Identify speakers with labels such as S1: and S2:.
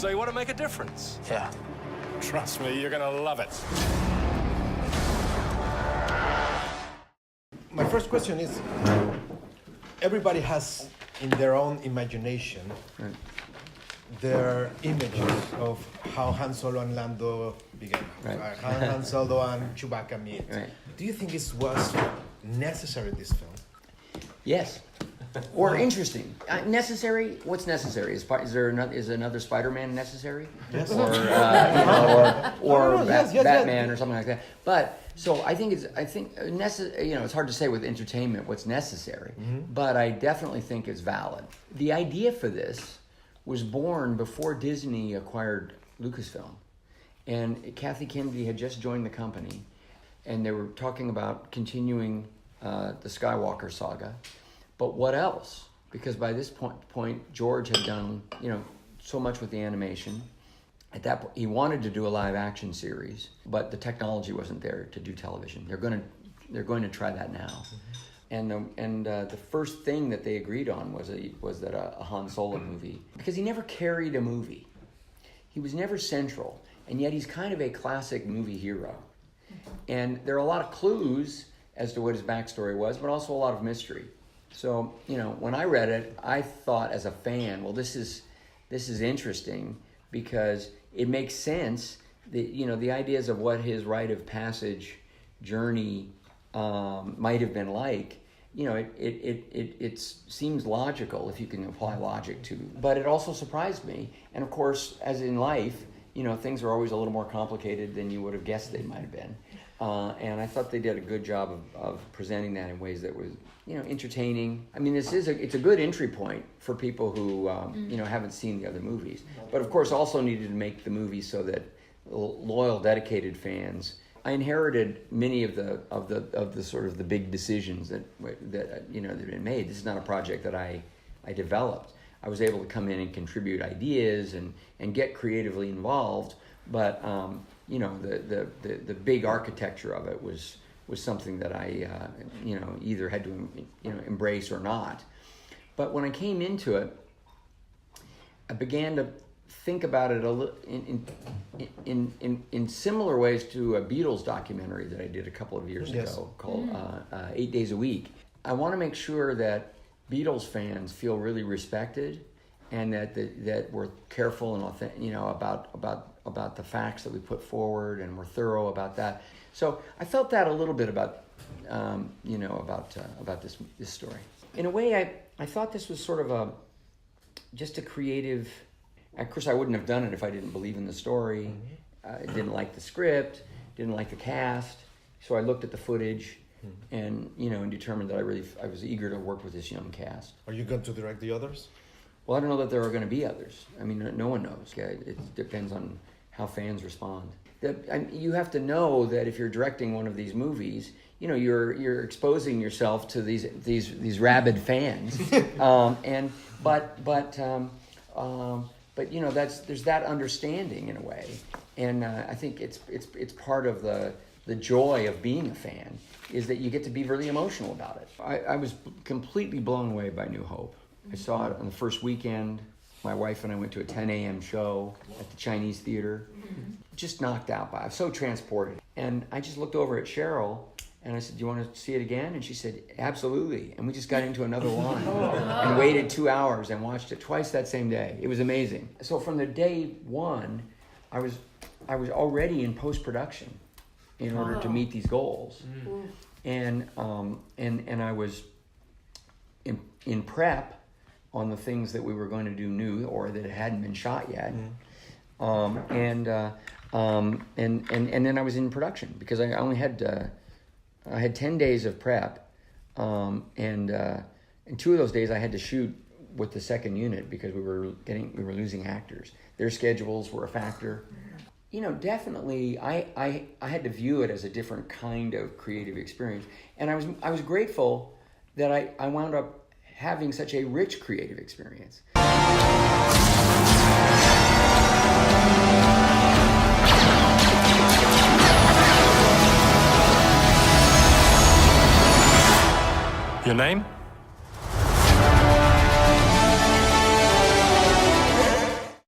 S1: So you want to make a difference?
S2: Yeah.
S1: Trust me, you're gonna love it.
S3: My first question is, everybody has in their own imagination their images of how Han Solo and Lando began, how Han Solo and Chewbacca meet.
S4: Right.
S3: Do you think it was necessary, this film?
S4: Yes. Or interesting. Necessary? What's necessary? Is another Spider-Man necessary?
S3: Yes.
S4: Or
S3: yes,
S4: Batman or something like that. But so I think it's hard to say with entertainment what's necessary, but I definitely think it's valid. The idea for this was born before Disney acquired Lucasfilm, and Kathy Kennedy had just joined the company, and they were talking about continuing the Skywalker saga. But what else? Because by this point, George had done so much with the animation. At that point, he wanted to do a live action series, but the technology wasn't there to do television. They're going to try that now. And the first thing that they agreed on was that a Han Solo movie, because he never carried a movie. He was never central, and yet he's kind of a classic movie hero. And there are a lot of clues as to what his backstory was, but also a lot of mystery. So, when I read it, I thought as a fan, well, this is interesting because it makes sense that, the ideas of what his rite of passage journey might have been like, it seems logical if you can apply logic to, but it also surprised me. And of course, as in life, things are always a little more complicated than you would have guessed they might have been. And I thought they did a good job of presenting that in ways that was, entertaining. I mean, it's a good entry point for people who, haven't seen the other movies. But of course, also needed to make the movie so that loyal, dedicated fans. I inherited many of the sort of the big decisions that had been made. This is not a project that I developed. I was able to come in and contribute ideas and get creatively involved, but the big architecture of it was something that I either had to embrace or not. But when I came into it, I began to think about it a little in similar ways to a Beatles documentary that I did a couple of years ago called 8 Days a Week. I want to make sure that Beatles fans feel really respected, and that we're careful and authentic, about the facts that we put forward, and we're thorough about that. So I felt that a little bit about this story. In a way, I thought this was sort of just a creative. Of course, I wouldn't have done it if I didn't believe in the story. I didn't like the script, didn't like the cast. So I looked at the footage and determined that I was eager to work with this young cast.
S3: Are you going to direct the others?
S4: Well, I don't know that there are going to be others. I mean, no one knows. Okay? It depends on how fans respond. You have to know that if you're directing one of these movies, you're exposing yourself to these rabid fans, but there's that understanding in a way, and I think it's part of the joy of being a fan is that you get to be really emotional about it. I was completely blown away by New Hope. I saw it on the first weekend. My wife and I went to a 10 a.m. show at the Chinese Theater. Just knocked out by it. I was so transported. And I just looked over at Cheryl and I said, "Do you want to see it again?" And she said, "Absolutely." And we just got into another line and waited 2 hours and watched it twice that same day. It was amazing. So from the day one, I was already in post-production in order to meet these goals. And I was in prep on the things that we were going to do new or that hadn't been shot yet. And then I was in production because I only had I had 10 days of prep, and 2 of those days I had to shoot with the second unit because we were losing actors. Their schedules were a factor. Definitely I had to view it as a different kind of creative experience, and I was grateful that I wound up having such a rich creative experience.
S1: Your name?